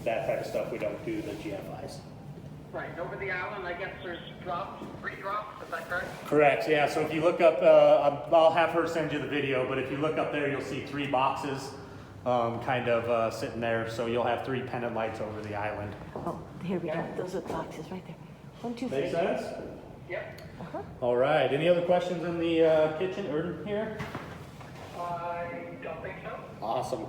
that type of stuff, we don't do the GFIs. Right, over the island, I guess there's drops, 3 drops, is that correct? Correct, yeah, so if you look up, I'll have her send you the video, but if you look up there, you'll see 3 boxes kind of sitting there, so you'll have 3 pendant lights over the island. Oh, here we go. Those are the boxes right there. 1, 2, 3. Make sense? Yep. All right, any other questions in the kitchen or here? I don't think so. Awesome.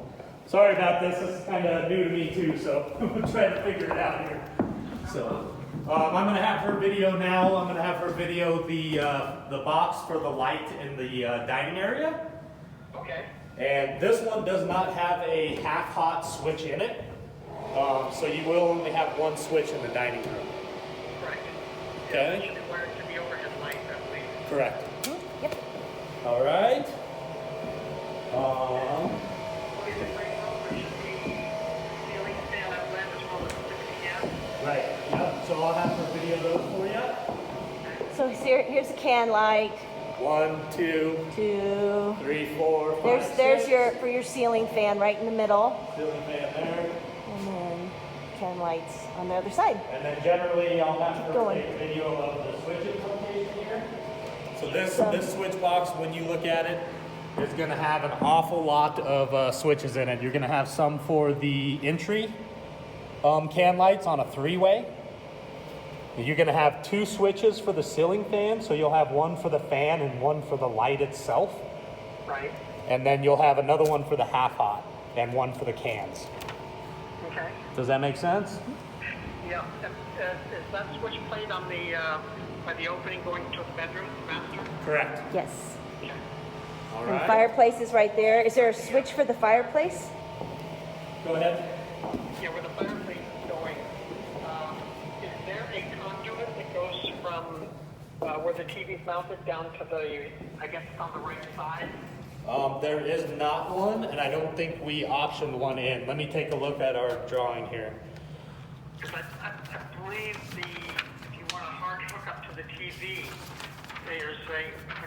Sorry about this is kind of new to me too, so we're trying to figure it out here. So I'm going to have her video now. I'm going to have her video the box for the light in the dining area. Okay. And this one does not have a half-hot switch in it. So you will only have 1 switch in the dining room. Right. Okay. It should be wired to the overhead light, I believe. Correct. Yep. All right. What is it right now? There should be ceiling fan outlet as well as 60 amp. Right. Yep. So I'll have her video those for you. So here's a can light. 1, 2, 2. 3, 4, 5, There's 6. your for your ceiling fan right in the middle, Ceiling fan there. and then can lights on the other side. And then generally I'll have to Going. take a video of the switches location here. So this switch box, when you look at it, is going to have an awful lot of switches in it. You're going to have some for the entry can lights on a 3-way. You're going to have 2 switches for the ceiling fan, so you'll have 1 for the fan and 1 for the light itself. Right. And then you'll have another one for the half hot and 1 for the cans. Okay. Does that make sense? Yeah. Is that switch plate on the by the opening going to the bedroom, master? Correct. Yes. Okay. All And the right. fireplace is right there. Is there a switch for the fireplace? Go ahead. Yeah, where the fireplace is going, is there a conduit that goes from where the TV's mounted down to the, I guess it's on the right side? There is not one, and I don't think we optioned one in. Let me take a look at our drawing here. Because I believe if you want a hard hookup to the TV, I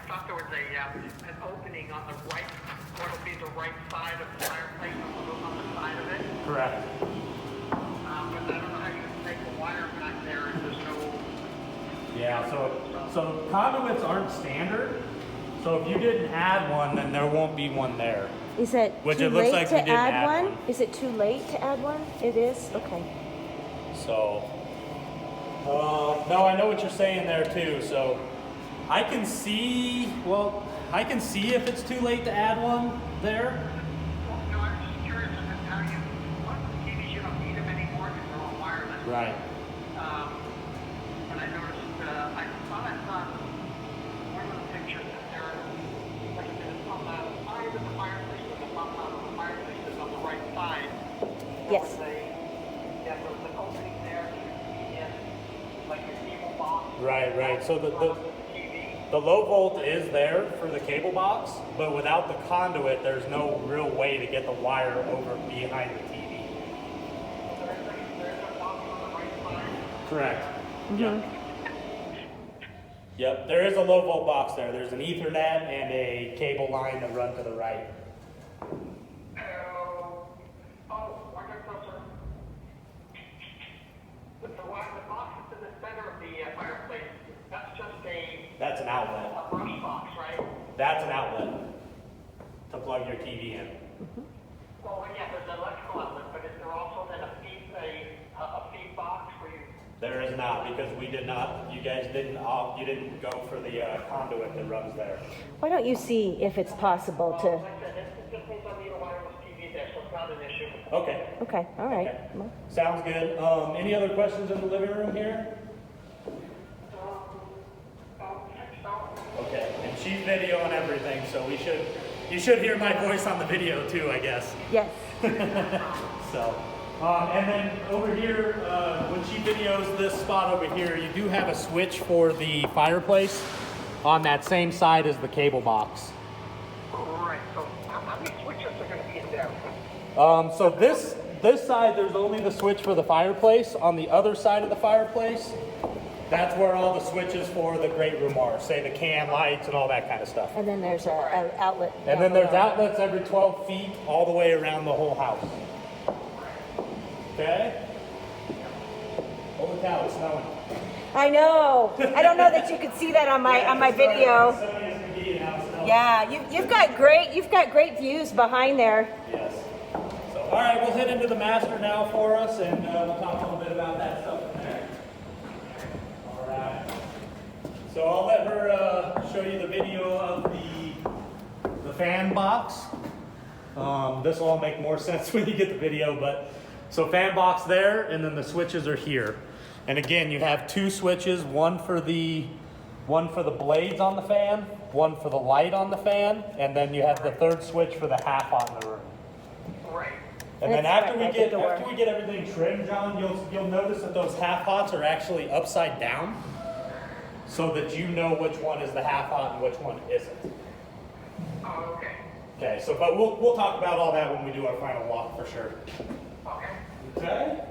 thought there was an opening on the right, what will be the right side of the fireplace, on the side of it. Correct. But I don't know how you can take the wire back there if there's no... Yeah, so conduits aren't standard. So if you didn't add one, then there won't be one there. Is it Which too it looks late like we to didn't add add one? one. Is it too late to add one? It is? Okay. So, no, I know what you're saying there too. So I can see if it's too late to add one there. Well, no, I'm just curious about how you... One of the TVs, you don't need them anymore because they're all wireless. Right. But I noticed, I thought I saw one of the pictures that there, like I said, it's on the side of the fireplace, but the bump out of the fireplace is on the right side. Yes. There was an opening there, and like a cable box. Right. So The TV. the low volt is there for the cable box, but without the conduit, there's no real way to get the wire over behind the TV. There's a box on the right side. Correct. Yep. Yep, there is a low volt box there. There's an Ethernet and a cable line that run to the right. One more closer. The box that's in the center of the fireplace, that's just That's an outlet. a brush box, right? That's an outlet to plug your TV in. Well, yeah, there's an electrical outlet, but is there also then a feed box where you... There is not, because we did not, you guys didn't, you didn't go for the conduit that runs there. Why don't you see if it's possible to... Like I said, it just means I need a wireless TV there, so it's not an issue. Okay. Okay, all right. Okay. Well, Sounds good. Any other questions in the living room here? Okay, and she's video and everything, so you should hear my voice on the video too, I guess. yes. So, and then over here, when she videos this spot over here, you do have a switch for the fireplace on that same side as the cable box. Right, so how many switches are going to be in there? So this side, there's only the switch for the fireplace. On the other side of the fireplace, that's where all the switches for the great room are, say the can lights and all that kind of stuff. And then there's an outlet. And then there's outlets every 12 feet all the way around the whole house. Okay. Holy cow, it's snowing. I know. I don't know that you could see that on my video. Yeah, you've got great views behind there. Yes. So, all right, we'll head into the master now for us, and we'll talk a little bit about that stuff from there. All right. So I'll let her show you the video of the fan box. This will all make more sense when you get the video, but so fan box there, and then the switches are here. And again, you have two switches, one for the blades on the fan, one for the light on the fan, and then you have the third switch for the half hot in the room. Right. And then That's after right, we get everything trimmed, John, you'll notice that those half hots are actually upside down, so that you know which one is the half hot and which one isn't. Oh, okay. Okay, so but we'll talk about all that when we do our final walk for sure. Okay. Okay.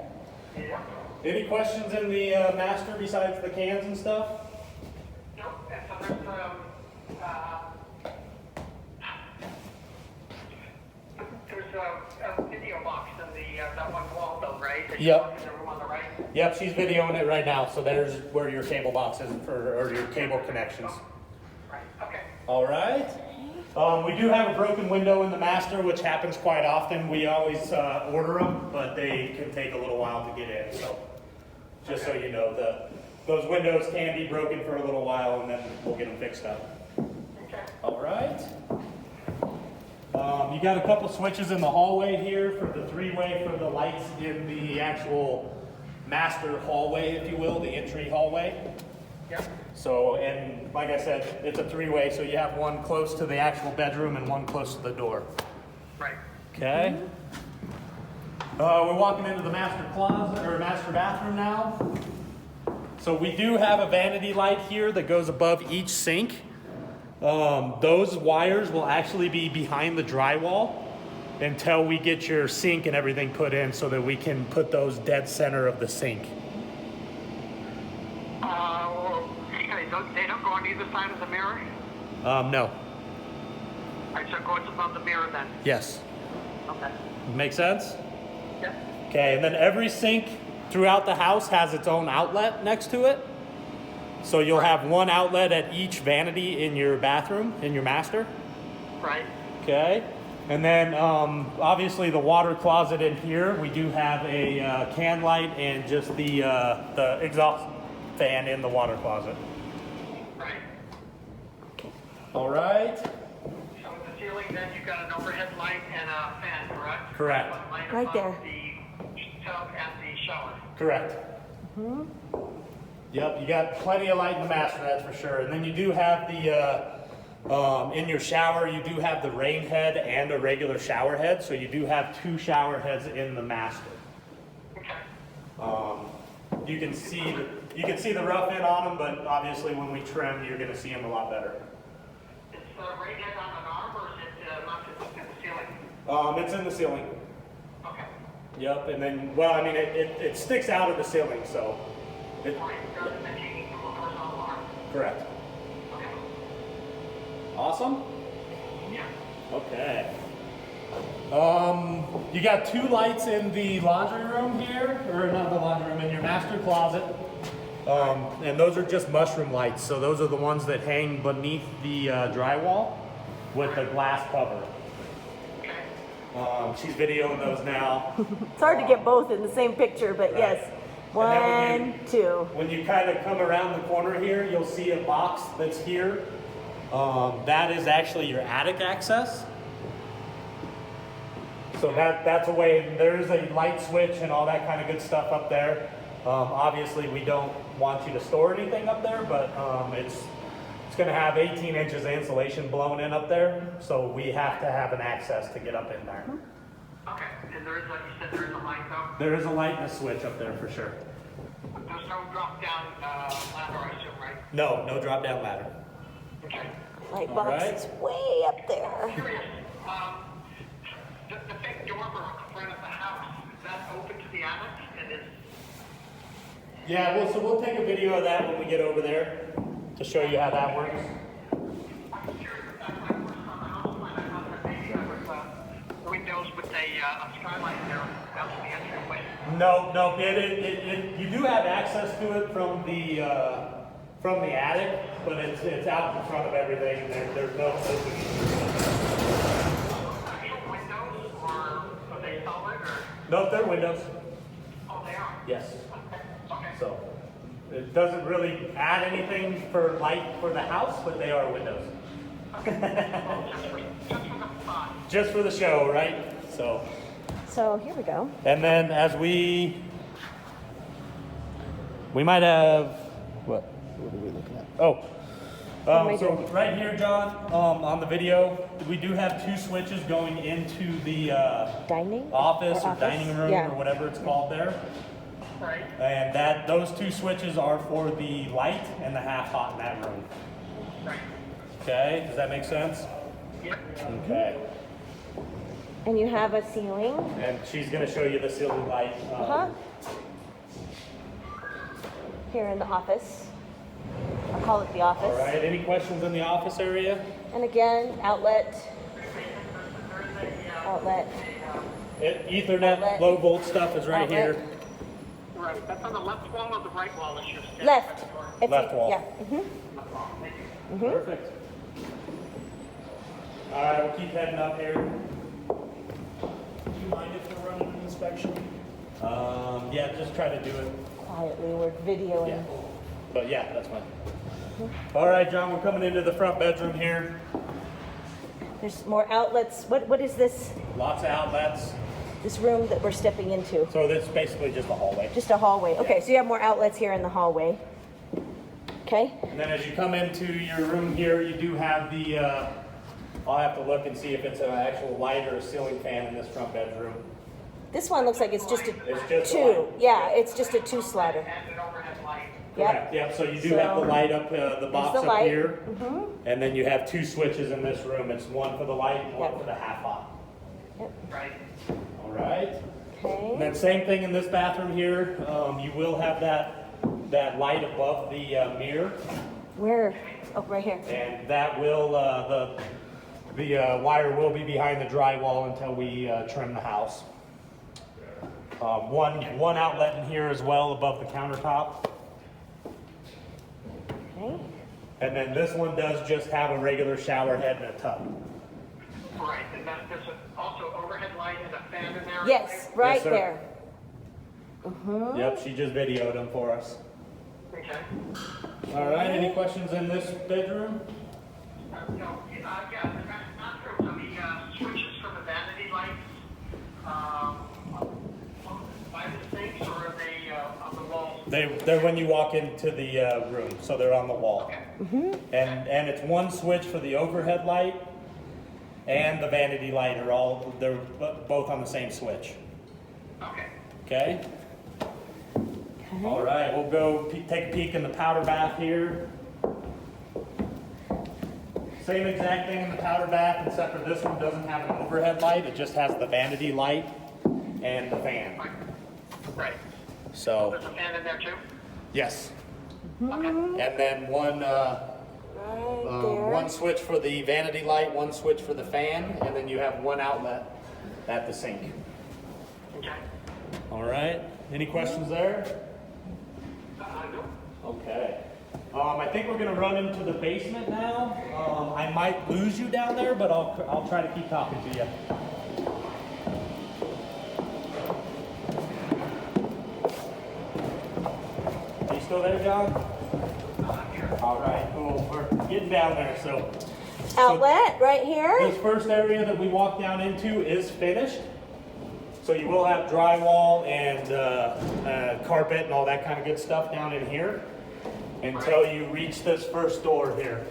Yeah. Any questions in the master besides the cans and stuff? Nope. And so there's a video box in the that one wall though, right? That you Yep. walk in the room on the right. Yep, she's videoing it right now, so there's where your cable box is or your cable connections. Right. Okay. All right. We do have a broken window in the master, which happens quite often. We always order them, but they can take a little while to get in. So just so you know, those windows can be broken for a little while, and then we'll get them fixed up. Okay. All right. You got a couple switches in the hallway here for the three-way for the lights in the actual master hallway, if you will, the entry hallway. Yep. So, and like I said, it's a three-way, so you have one close to the actual bedroom and one close to the door. Right. Okay. We're walking into the master closet or master bathroom now. So we do have a vanity light here that goes above each sink. Those wires will actually be behind the drywall until we get your sink and everything put in so that we can put those dead center of the sink. They don't go on either side of the mirror? No. All right, so it goes above the mirror then? Yes. Okay. Make sense? Yep. Okay, and then every sink throughout the house has its own outlet next to it. So you'll have one outlet at each vanity in your bathroom, in your master. Right. Okay. And then obviously the water closet in here, we do have a can light and just the exhaust fan in the water closet. Right. All right. So with the ceiling then you've got an overhead light and a fan, correct? Correct. One light Right above there. The tub and the shower. Correct. Yep, you got plenty of light in the master, that's for sure. And then you do have the, in your shower, you do have the rain head and a regular shower head. So you do have two shower heads in the master. Okay. You can see the rough end on them, but obviously when we trim, you're going to see them a lot better. Is the rain head on an arm or is it mounted in the ceiling? It's in the ceiling. Okay. Yep, and then, well, I mean, it sticks out of the ceiling, so. Right, rather than hanging from a horizontal arm. Correct. Okay. Awesome. Yeah. Okay. You got two lights in the laundry room here, or not the laundry room, in your master closet. And those are just mushroom lights, so those are the ones that hang beneath the drywall with the glass cover. Okay. She's videoing those now. It's hard to get both in the same picture, but Right. yes. And then when One, two. When you kind of come around the corner here, you'll see a box that's here. That is actually your attic access. So that's a way, there's a light switch and all that kind of good stuff up there. Obviously we don't want you to store anything up there, but it's gonna have 18 inches of insulation blown in up there. So we have to have an access to get up in there. Okay. And there is, like you said, there is a light though? There is a light and a switch up there for sure. There's no drop down ladder, I assume, right? No drop down ladder. Okay. Light All box right. is way up there. Curious, the big dormer in front of the house, is that open to the attic? And is, Yeah, well, so we'll take a video of that when we get over there to show you how that works. I'm curious if that's like works on the house plan. I thought that maybe there was windows with a skylight there out to the entryway. No. You do have access to it from the attic, but it's out in front of everything. And there's no opening. Actual windows, or are they solid, or? No, they're windows. Oh, they are? Yes. Okay. So it doesn't really add anything for light for the house, but they are windows. Well, just for the fun. Just for the show, right? So. So here we go. And then as we might have, what are we looking at? Oh, am I so doing? right here, John, on the video, we do have 2 switches going into the Dining? office or Office? dining room Yeah. or whatever it's called there. Right. And those 2 switches are for the light and the half hot in that room. Right. Okay, does that make sense? Yep. Okay. And you have a ceiling. And she's gonna show you the ceiling light. Here in the office. I'll call it the office. All right, any questions in the office area? And again, outlet. Outlet. Ethernet, Outlet. low volt stuff is right Outlet. here. Right. That's on the left wall or the right wall? It's just Left. If Left wall. Yeah. Left wall. Thank you. Perfect. All right, we'll keep heading up here. Do you mind if we're running an inspection? Yeah, just try to do it. Quietly, we're videoing. Yeah. But yeah, that's fine. All right, John, we're coming into the front bedroom here. There's more outlets. What is this? Lots of outlets. This room that we're stepping into? So this is basically just a hallway. Just a hallway. Okay, so you have more outlets here in the hallway. Okay. And then as you come into your room here, you do have the, I'll have to look and see if it's an actual light or a ceiling fan in this front bedroom. This one looks like it's just a It's just a 2. light. Yeah, it's just a 2 slider. And an overhead light. Correct. Yep. So you do have the light up, the box the up light. here, and then you have 2 switches in this room. It's one for the light, and one Yep. for the half hot. Right. All right. And Okay. then same thing in this bathroom here. You will have that light above the mirror, Where? Oh, right here. and that will the wire will be behind the drywall until we trim the house. One outlet in here as well above the countertop. Okay. And then this one does just have a regular shower head and a tub. Right. And then there's also overhead light and a fan in there. Yes, right sir. there. Yep, she just videoed them for us. Okay. All right, any questions in this bedroom? No, yeah, not true. So the switches for the vanity lights, by the sinks, or are they on the walls? They're when you walk into the room, so they're on the wall. Okay. And it's one switch for the overhead light and the vanity light they're both on the same switch. Okay. Okay? All right, we'll go take a peek in the powder bath here. Same exact thing in the powder bath, except for this one doesn't have an overhead light. It just has the vanity light and the fan. Right. So, There's a fan in there too? yes. Okay. And then Right there. one switch for the vanity light, one switch for the fan, and then you have one outlet at the sink. Okay. All right. Any questions there? No. Okay. I think we're gonna run into the basement now. I might lose you down there, but I'll try to keep talking to you. Are you still there, John? All right, cool. We're getting down there. So Outlet right here. this first area that we walk down into is finished. So you will have drywall and carpet and all that kind of good stuff down in here until you reach this first door here.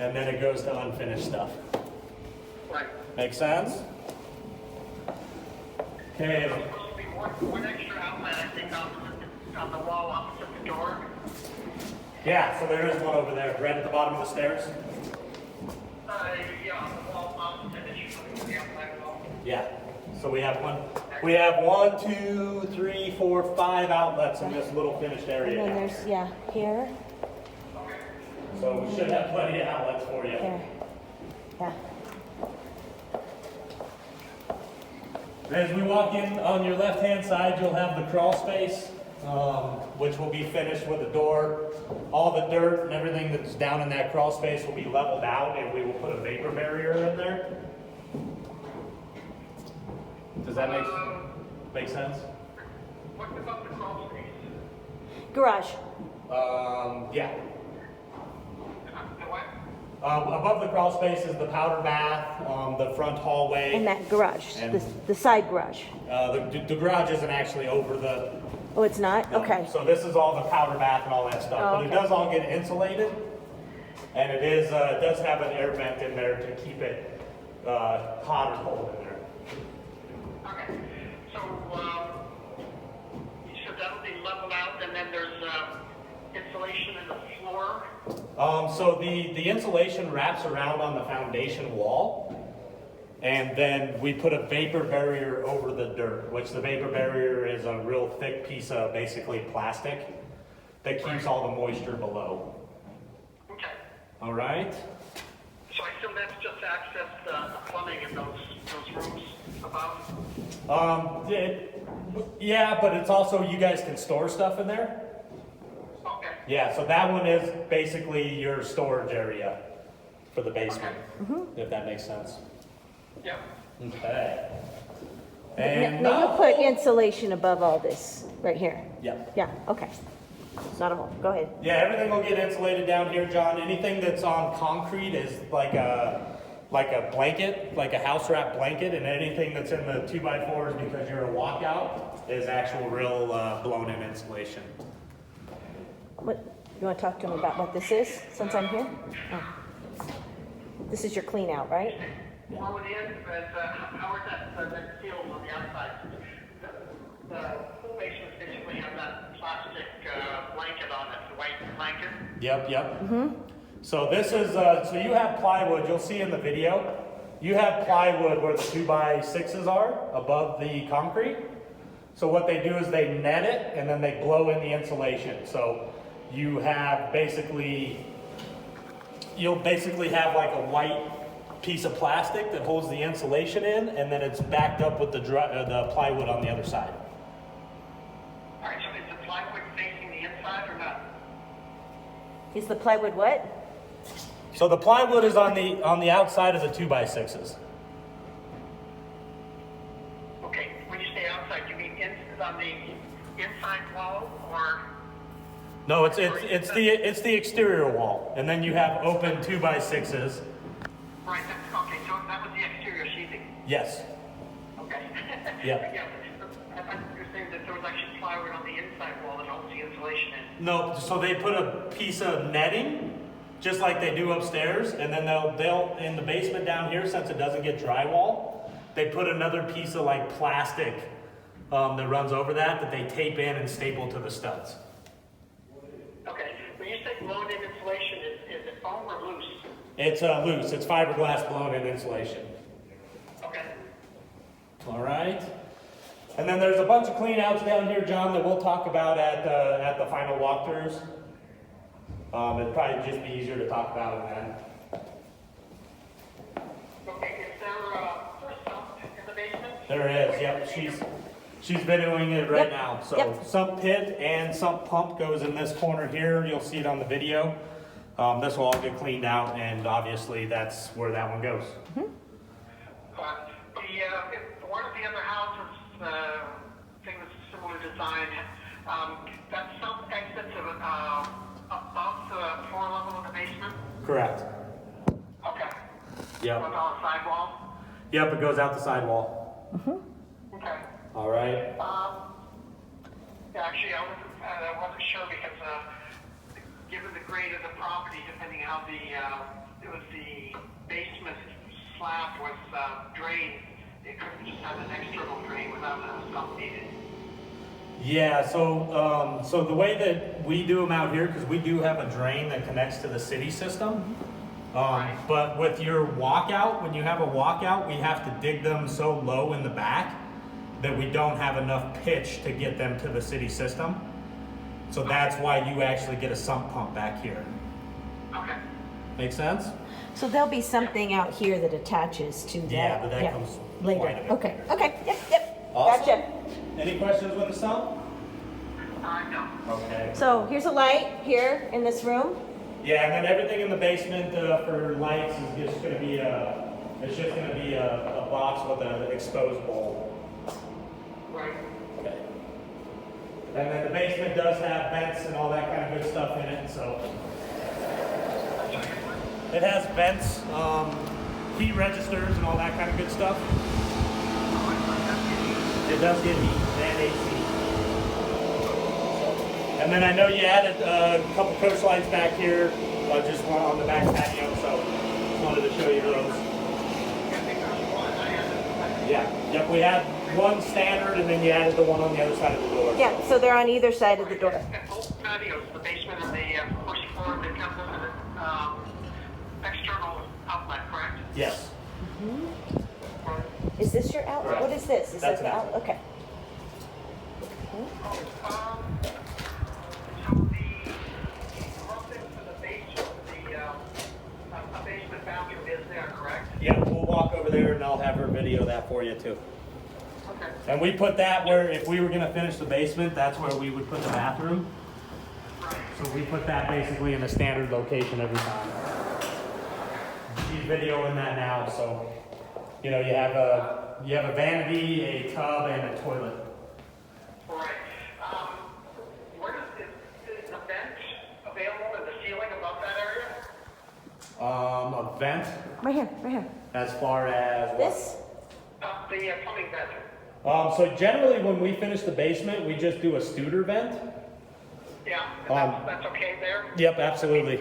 And then it goes to unfinished stuff. Right. Make sense? Okay. There's supposed to be one extra outlet, I think, on the wall opposite the door. Yeah, so there is one over there, right at the bottom of the stairs. Yeah, on the wall opposite it should be the outside wall. Yeah. So we have one, 2, 3, 4, 5 outlets in this little finished area. And then down there's, here. yeah, here, So we should have plenty of outlets for you. there. Yeah. As we walk in on your left-hand side, you'll have the crawl space, which will be finished with a door. All the dirt and everything that's down in that crawl space will be leveled out, and we will put a vapor barrier in there. Does that make sense? What about the crawl space? Garage. Yeah. The what? Above the crawl space is the powder bath, the front hallway. And that garage, And- the side garage. The garage isn't actually over the. Oh, it's not? No. Okay. So this is all the powder bath and all that stuff, Oh, but it okay. does all get insulated, and it does have an air vent in there to keep it hot or cold in there. Okay. So, you said that'll be leveled out, and then there's insulation in the floor. So the insulation wraps around on the foundation wall, and then we put a vapor barrier over the dirt, which the vapor barrier is a real thick piece of basically plastic that keeps all the moisture below. Okay. All right? So I assume that's just to access the plumbing in those rooms above? Yeah, but it's also, you guys can store stuff in there. Okay. Yeah, so that one is basically your storage area for the basement, if that makes sense. Yeah. Okay. And Now you put insulation above all this, right here. Yeah. Yeah, okay. Not a hole, go ahead. Yeah, everything will get insulated down here, John. Anything that's on concrete is like a blanket, like a house wrap blanket, and anything that's in the 2x4s because you're a walkout is actual real blown in insulation. What, you wanna talk to me about what this is, since I'm here? Oh. This is your clean out, right? Well, with the end, how is that sealed on the outside? The full basement basically have that plastic blanket on it, the white blanket. Yep. So this is, so you have plywood, you'll see in the video, you have plywood where the 2x6s are above the concrete. So what they do is they net it and then they blow in the insulation. So you have you'll basically have like a white piece of plastic that holds the insulation in, and then it's backed up with the plywood on the other side. All right, so is the plywood facing the inside or not? Is the plywood what? So the plywood is on the outside of the 2x6s. Okay, when you say outside, you mean on the inside wall or? No, it's the exterior wall, and then you have open 2x6s. Right, okay, so that was the exterior sheathing. Yes. Okay. Yeah. Yeah, I thought you were saying that there was actually plywood on the inside wall that holds the insulation in. No, so they put a piece of netting, just like they do upstairs, and then they'll in the basement down here, since it doesn't get drywall, they put another piece of like plastic that runs over that they tape in and staple to the studs. Okay, when you say blown in insulation, is it foam or loose? It's loose. It's fiberglass blown in insulation. Okay. All right. And then there's a bunch of clean outs down here, John, that we'll talk about at the final walkthroughs. It'd probably just be easier to talk about it then. Okay, is there a sump in the basement? There is, yep. She's videoing it right Yep, now. So yep. sump pit and sump pump goes in this corner here. You'll see it on the video. This will all get cleaned out, and obviously that's where that one goes. If one of the other houses, thing with similar design, that sump exits above the floor level of the basement? Correct. Okay. Yep. With all the sidewall? Yep, it goes out the sidewall. Okay. All right. Yeah, actually, I wasn't sure because, given the grade of the property, depending how the basement slab was drained, it couldn't just have an external drain without a sump needed. Yeah, so the way that we do them out here, because we do have a drain that connects to the city system. But with your walkout, when you have a walkout, we have to dig them so low in the back that we don't have enough pitch to get them to the city system. So that's why you actually get a sump pump back here. Okay. Make sense? So there'll be something out here that attaches to that. Yeah, but that comes later. quite a bit Okay, later. okay, yep, yep. Awesome. Gotcha. Any questions with the sump? No. Okay. So here's a light here in this room. Yeah, and then everything in the basement for lights is just going to be a box with an exposed bowl. Right. Okay. And then the basement does have vents and all that kind of good stuff in it, so. It has vents, heat registers and all that kind of good stuff. It does get heat and AC. And then I know you added a couple coach lights back here, just one on the back patio, so just wanted to show you those. Yeah, yep, we had one standard and then you added the one on the other side of the door. Yeah, so they're on either side of the door. Both patios, the basement and the first floor, they come with an external outlet, correct? Yes. Is this your outlet? Correct. What is this? Is That's that the an outlet? Okay. So the up into the basement, a basement bathroom is there, correct? Yeah, we'll walk over there and I'll have her video that for you too. Okay. And we put that where, if we were gonna finish the basement, that's where we would put the bathroom. Right. So we put that basically in a standard location every time. She's videoing that now, so, you know, you have a vanity, a tub, and a toilet. Right. Where is the vent available in the ceiling above that area? A vent, Right here, right here. as far as what? This? The plumbing vent. So generally when we finish the basement, we just do a Studer vent. Yeah, and that's okay there? Yep, absolutely.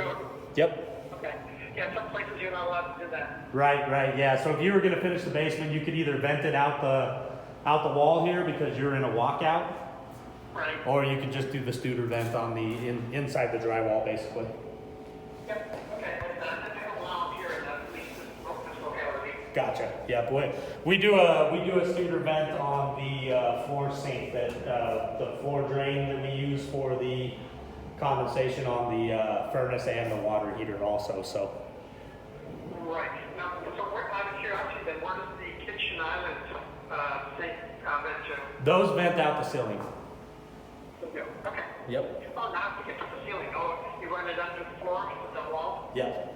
Yep. Okay. Yeah, some places you're not allowed to do that. Right, yeah. So if you were gonna finish the basement, you could either vent it out the wall here because you're in a walkout, Right. or you could just do the Studer vent on the inside the drywall, basically. Yep, okay. And I don't allow here in at least this locality. Gotcha. Yep. We do a Studer vent on the floor sink that the floor drain that we use for the condensation on the furnace and the water heater also. So. Right. Now, so where, out of curiosity then, where does the kitchen island sink vent to? Those vent out the ceiling. Okay. Yep. Oh, not to get to the ceiling. Oh, you run it under the floor with the wall? Yep.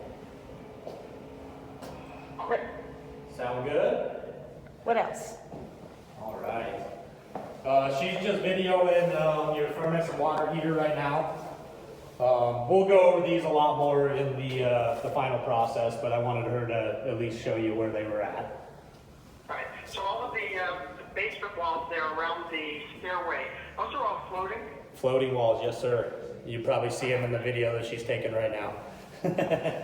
Okay. Sound good? What else? All right. She's just videoing your furnace and water heater right now. We'll go over these a lot more in the final process, but I wanted her to at least show you where they were at. Right. So all of the basement walls there around the stairway, those are all floating? Floating walls, yes, sir. You probably see them in the video that she's taking right now. Okay.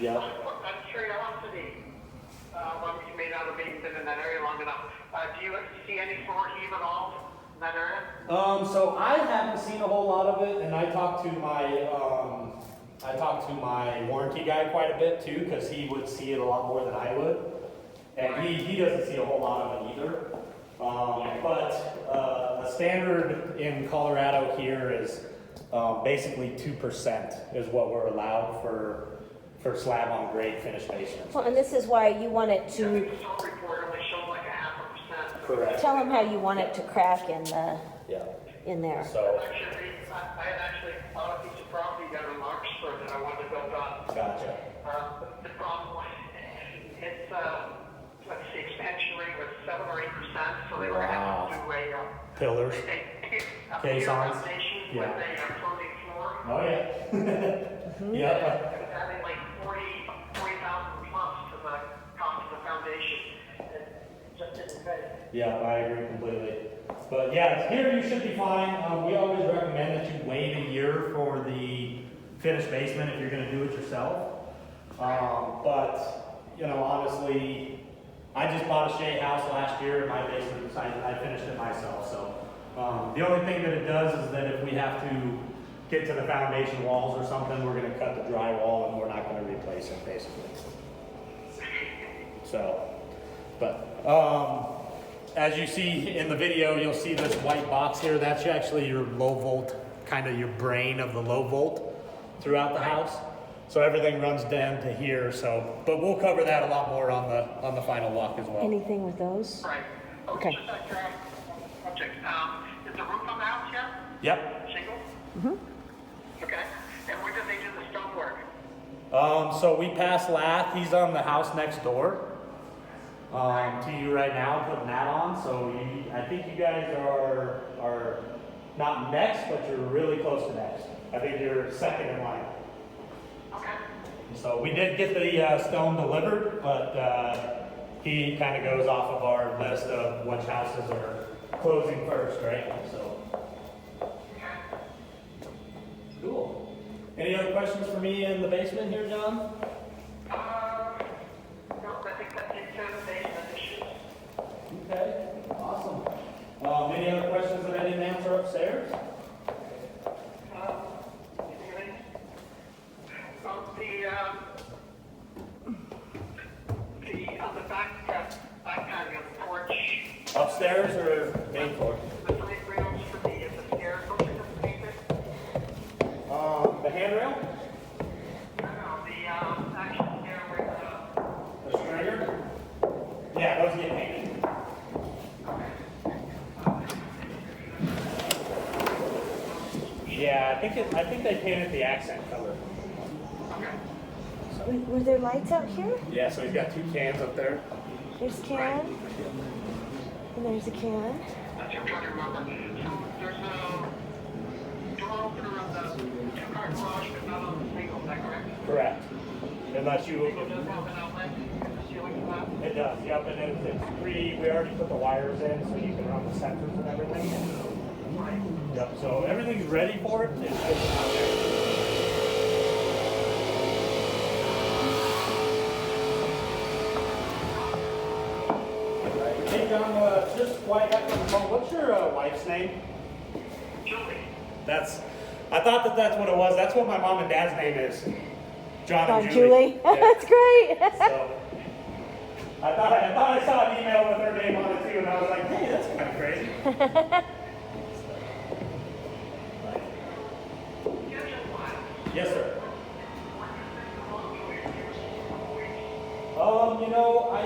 Yeah. Out of curiosity, well, you may not have been in that area long enough. Do you see any floor heave at all in that area? So I haven't seen a whole lot of it, and I talked to my warranty guy quite a bit too, because he would see it a lot more than I would, and he doesn't see a whole lot of it either. But the standard in Colorado here is basically 2% is what we're allowed for slab on grade finished basements. Well, and this is why you want it The to, result report only showed like 0.5%. Correct. tell them how you want it to crack in the, Yeah. in there. So Actually, I had actually bought a piece of property down in Larkspur that I wanted to build on. gotcha. The problem was, it's, let's see, expansion rate was 7 or 8%, so they were going to have to do a Pillars. Caissons. foundation Yeah. with a floating floor. Oh yeah. Yep. It was adding like 40,000 plus to the cost of the foundation. It just didn't fit. Yeah, I agree completely. But yeah, here you should be fine. We always recommend that you wait a year for the finished basement if you're going to do it yourself. But you know, honestly, I just bought a Shea house last year in my basement. I finished it myself. So the only thing that it does is that if we have to get to the foundation walls or something, we're going to cut the drywall and we're not going to replace it basically. So, but as you see in the video, you'll see this white box here. That's actually your low volt, kind of your brain of the low volt throughout the house. So everything runs down to here. So, but we'll cover that a lot more on the final walk as well. Anything with those? Right. Okay. Just like your subject. Is the roof on the house yet? Yep. Shingles? Mm-hmm. Okay. And when did they do the stonework? So we passed Lath. He's on the house next door to you right now, putting that on. So I think you guys are not next, but you're really close to next. I think you're second in line. Okay. So we did get the stone delivered, but he kind of goes off of our list of which houses are closing first, right? So cool. Any other questions for me in the basement here, John? No, I think that takes care of the basement issues. Okay, awesome. Any other questions that I didn't answer upstairs? On the back patio, the porch, Upstairs or main floor? the 3 rails for the stairs, those are just painted. The handrail? No, the actual stair with The stringer? Yeah, those get painted. Yeah, I think they painted the accent color. Were there lights out here? Yeah, so he's got 2 cans up there. There's a can. And there's a can. That's what I'm trying to remember. So there's a door opener on the 2-car garage, but not on the single, is that correct? Correct. Unless you, It does have an outlet in the ceiling for that? it does, yep, and it's we already put the wires in so you can run the sensors and everything. Right. Yep, so everything's ready for it. It's just out there. Hey John, just while I got you on the phone, what's your wife's name? Julie. I thought that's what it was. That's what my mom and dad's name is. John and Julie. Yeah. That's great. So, I thought I saw an email with her name on it too, and I was like, hey, that's kind of crazy. Yes, sir. You know, I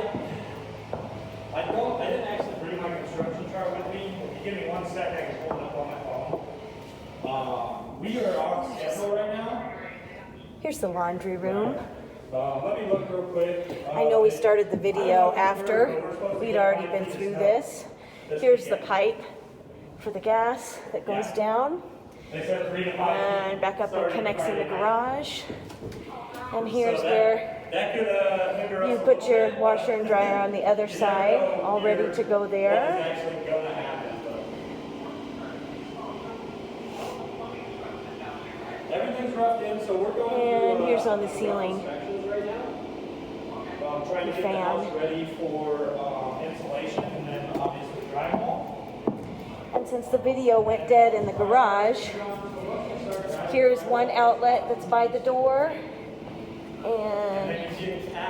didn't actually bring my construction chart with me. If you give me 1 second, I can pull it up on my phone. We are on schedule right now. Here's the laundry room. Let me look real quick. I know we started the video after we'd already been through this. Here's the pipe for the gas that goes down They said 3 to 5. and back up and connects in the garage. And here's where That could hinder us. you put your washer and dryer on the other side, all ready to go What is there. actually going to happen, but everything's roughed in, so we're going And through, here's on the ceiling. sections right now. I'm trying to get the Fan. house ready for insulation and then obviously drywall. And since the video went dead in the garage, here's one outlet that's by the door. And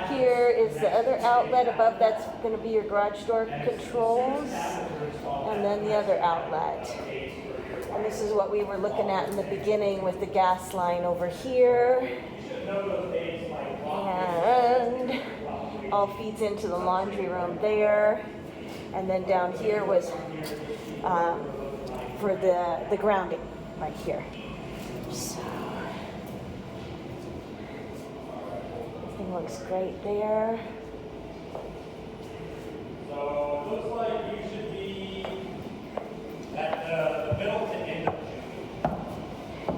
here is the other outlet above. That's going to be your garage door controls. And then the other outlet. And this is what we were looking at in the beginning with the gas line over here. And all feeds into the laundry room there. And then down here was for the grounding right here. So everything looks great there. So it looks like you should be at the middle to end of June.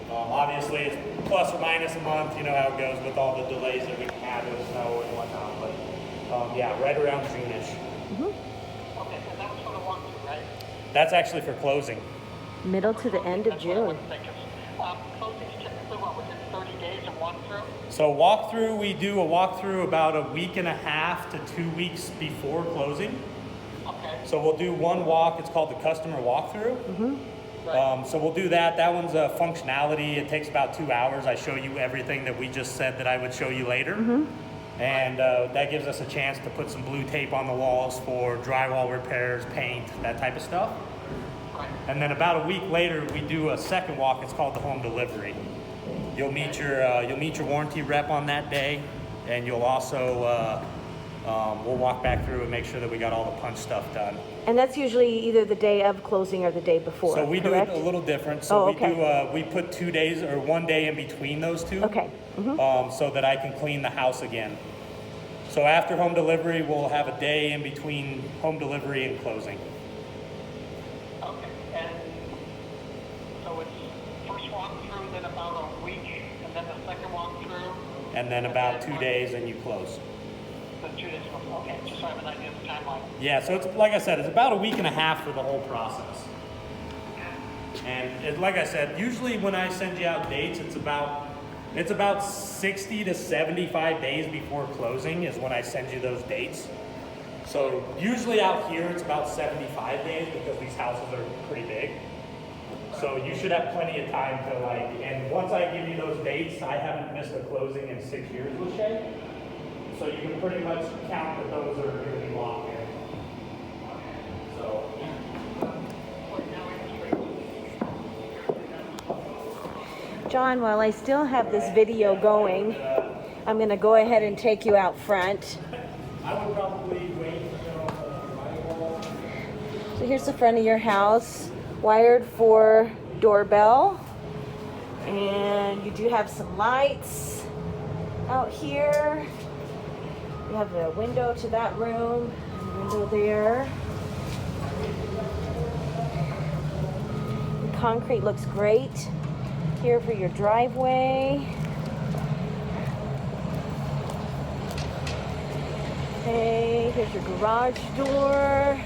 Obviously, it's plus or minus a month. You know how it goes with all the delays that we can have with snow and whatnot. But yeah, right around June-ish. Okay, so that was for the walkthrough, right? That's actually for closing. Middle to the end of That's what I June. was thinking. Closings typically, what, within 30 days of walkthrough? So walkthrough, we do a walkthrough about a week and a half to 2 weeks before closing. Okay. So we'll do one walk. It's called the customer walkthrough. So we'll do that. That one's a functionality. It takes about 2 hours. I show you everything that we just said that I would show you later. And that gives us a chance to put some blue tape on the walls for drywall repairs, paint, that type of stuff. Right. And then about a week later, we do a second walk. It's called the home delivery. You'll meet your warranty rep on that day, and you'll also We'll walk back through and make sure that we got all the punch stuff done. And that's usually either the day of closing or the day before, So we correct? do it a little different. So Oh, okay. we put 2 days or 1 day in between those two. Okay. So that I can clean the house again. So after home delivery, we'll have a day in between home delivery and closing. Okay, and so it's first walkthrough, then about a week, and then the second walkthrough? And then about 2 days and you close. The 2 days, okay, just so I have an idea of the timeline. Yeah, so it's like I said, it's about a week and a half for the whole process. And like I said, usually when I send you out dates, it's about 60 to 75 days before closing is when I send you those dates. So usually out here it's about 75 days because these houses are pretty big. So you should have plenty of time to and once I give you those dates, I haven't missed a closing in 6 years with Shay. So you can pretty much count that those are going to be locked in. So. John, while I still have this video going, I'm going to go ahead and take you out front. I would probably wait until drywall. So here's the front of your house, wired for doorbell. And you do have some lights out here. You have a window to that room, and a window there. The concrete looks great here for your driveway. Okay, here's your garage door.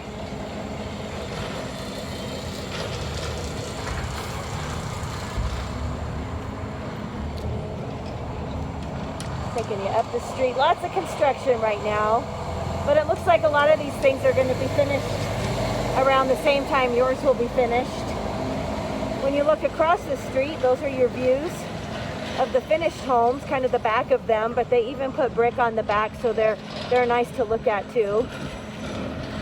Taking you up the street. Lots of construction right now, but it looks like a lot of these things are going to be finished around the same time yours will be finished. When you look across the street, those are your views of the finished homes, kind of the back of them, but they even put brick on the back, so they're nice to look at too.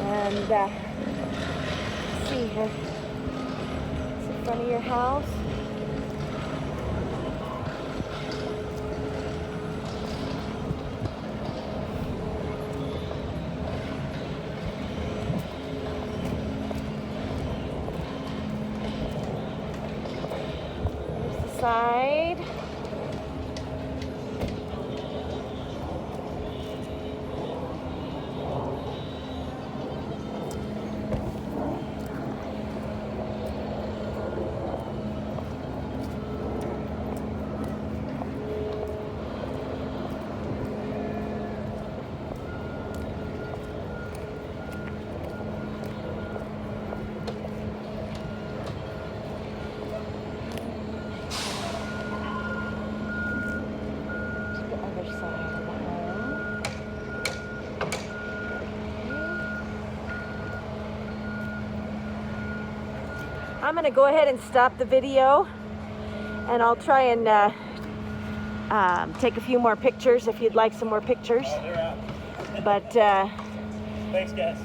And let's see here. It's the front of your house. Side. I'm going to go ahead and stop the video, and I'll try and take a few more pictures if you'd like some more pictures. They're out. But Thanks, guys.